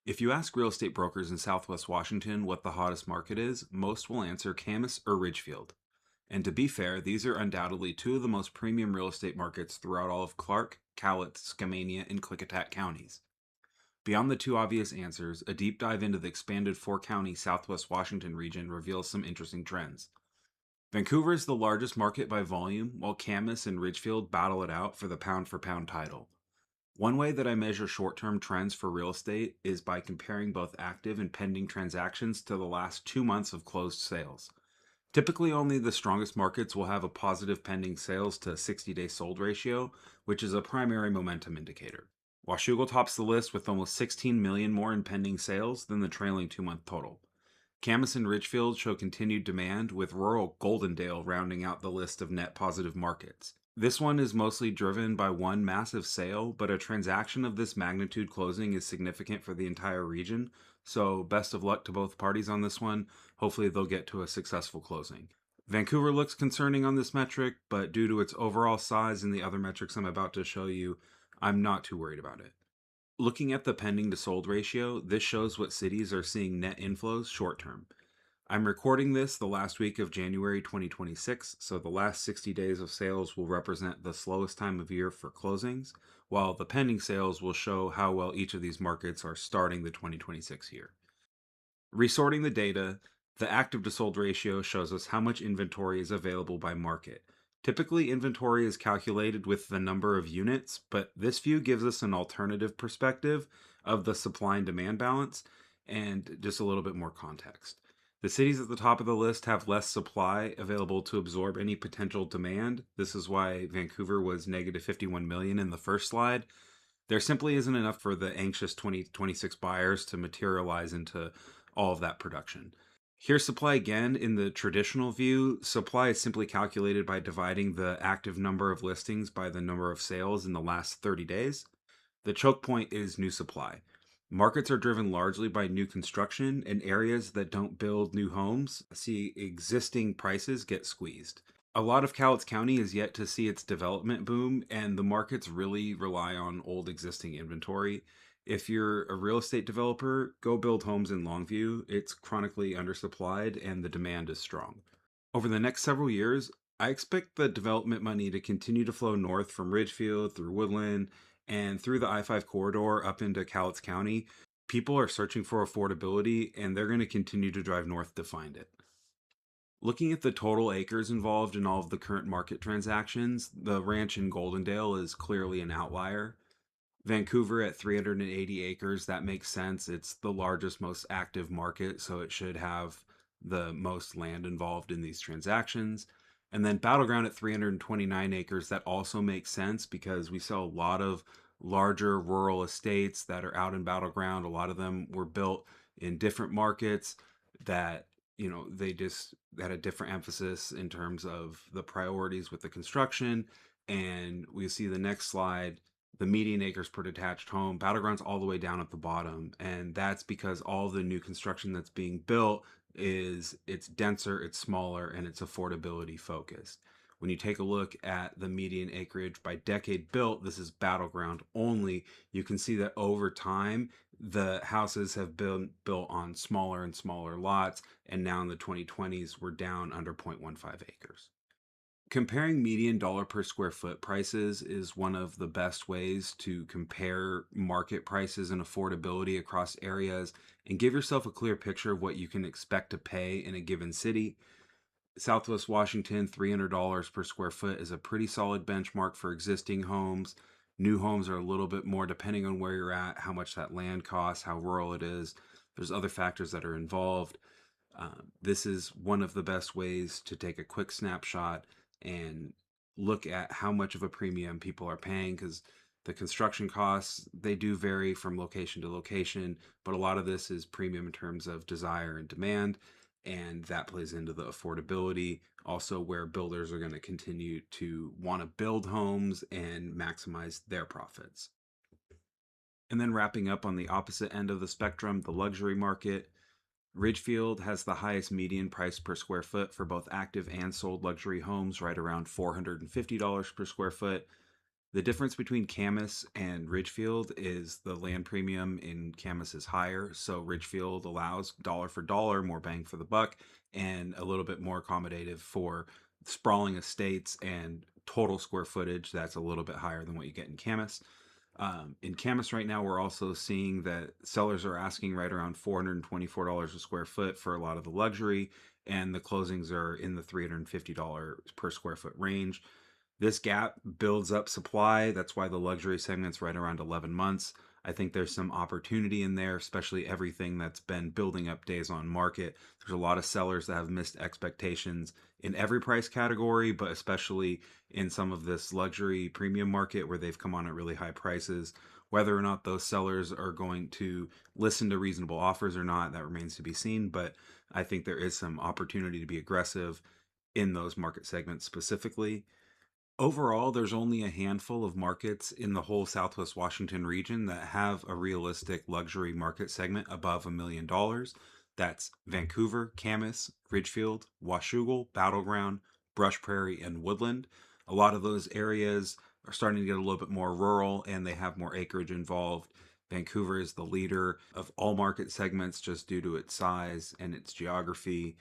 If you ask real estate brokers in Southwest Washington what the hottest market is, most will answer Camas or Ridgefield. And to be fair, these are undoubtedly two of the most premium real estate markets throughout all of Clark, Cowlitz, Skamania, and Klickitat counties. Beyond the two obvious answers, a deep dive into the expanded four-county Southwest Washington region reveals some interesting trends. Vancouver is the largest market by volume, while Camas and Ridgefield battle it out for the pound-for-pound title. One way that I measure short term trends for real estate is by comparing both active and pending transactions to the last 2 months of closed sales. Typically, only the strongest markets will have a positive pending sales to 60-day sold ratio, which is a primary momentum indicator. Washougal tops the list with almost 16 million more in pending sales than the trailing 2 month total. Camas and Ridgefield show continued demand, with rural Goldendale rounding out the list of net positive markets. This one is mostly driven by one massive sale, but a transaction of this magnitude closing is significant for the entire region, so best of luck to both parties on this one. Hopefully, they'll get to a successful closing. Vancouver looks concerning on this metric, but due to its overall size and the other metrics I'm about to show you, I'm not too worried about it. Looking at the pending to sold ratio, this shows what cities are seeing net inflows short term. I'm recording this the last week of January 2026, so the last 60 days of sales will represent the slowest time of year for closings, while the pending sales will show how well each of these markets are starting the 2026 year. Resorting the data, the active to sold ratio shows us how much inventory is available by market. Typically, inventory is calculated with the number of units, but this view gives us an alternative perspective of the supply and demand balance and just a little bit more context. The cities at the top of the list have less supply available to absorb any potential demand. This is why Vancouver was negative 51 million in the first slide. There simply isn't enough for the anxious 2026 buyers to materialize into all of that production. Here's supply again in the traditional view. Supply is simply calculated by dividing the active number of listings by the number of sales in the last 30 days. The choke point is new supply. Markets are driven largely by new construction, and areas that don't build new homes see existing prices get squeezed. A lot of Cowlitz County is yet to see its development boom, and the markets really rely on old existing inventory. If you're a real estate developer, go build homes in Longview. It's chronically undersupplied and the demand is strong. Over the next several years, I expect the development money to continue to flow north from Ridgefield through Woodland and through the I-5 corridor up into Cowlitz County. People are searching for affordability and they're going to continue to drive north to find it. Looking at the total acres involved in all of the current market transactions, the ranch in Goldendale is clearly an outlier. Vancouver at 380 acres, that makes sense. It's the largest, most active market, so it should have the most land involved in these transactions. And then Battleground at 329 acres, that also makes sense because we sell a lot of larger rural estates that are out in Battleground. A lot of them were built in different markets that they just had a different emphasis in terms of the priorities with the construction. And we see the next slide, the median acres per detached home. Battleground's all the way down at the bottom, and that's because all the new construction that's being built it's denser, it's smaller, and it's affordability focused. When you take a look at the median acreage by decade built, this is Battleground only. You can see that over time the houses have been built on smaller and smaller lots, and now in the 2020s we're down under 0.15 acres. Comparing median dollar per square foot prices is one of the best ways to compare market prices and affordability across areas and give yourself a clear picture of what you can expect to pay in a given city. Southwest Washington, $300 per square foot is a pretty solid benchmark for existing homes. New homes are a little bit more depending on where you're at, how much that land costs, how rural it is. There's other factors that are involved. This is one of the best ways to take a quick snapshot and look at how much of a premium people are paying, because the construction costs, they do vary from location to location, but a lot of this is premium in terms of desire and demand, and that plays into the affordability, also where builders are going to continue to want to build homes and maximize their profits. And then wrapping up on the opposite end of the spectrum, the luxury market. Ridgefield has the highest median price per square foot for both active and sold luxury homes, right around $450 per square foot. The difference between Camas and Ridgefield is the land premium in Camas is higher, so Ridgefield allows dollar for dollar, more bang for the buck, and a little bit more accommodative for sprawling estates and total square footage that's a little bit higher than what you get in Camas. In Camas right now, we're also seeing that sellers are asking right around $424 a square foot for a lot of the luxury, and the closings are in the $350 per square foot range. This gap builds up supply. That's why the luxury segment's right around 11 months. I think there's some opportunity in there, especially everything that's been building up days on market. There's a lot of sellers that have missed expectations in every price category, but especially in some of this luxury premium market where they've come on at really high prices. Whether or not those sellers are going to listen to reasonable offers or not, that remains to be seen. But I think there is some opportunity to be aggressive in those market segments specifically. Overall, there's only a handful of markets in the whole Southwest Washington region that have a realistic luxury market segment above $1 million. That's Vancouver, Camas, Ridgefield, Washougal, Battleground, Brush Prairie, and Woodland. A lot of those areas are starting to get a little bit more rural and they have more acreage involved. Vancouver is the leader of all market segments just due to its size and its geography,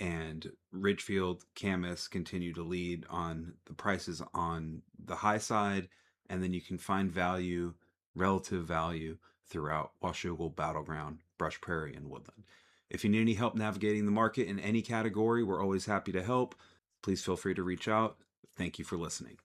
and Ridgefield, Camas continue to lead on the prices on the high side, and then you can find value, relative value, throughout Washougal, Battleground, Brush Prairie, and Woodland. If you need any help navigating the market in any category, we're always happy to help. Please feel free to reach out. Thank you for listening.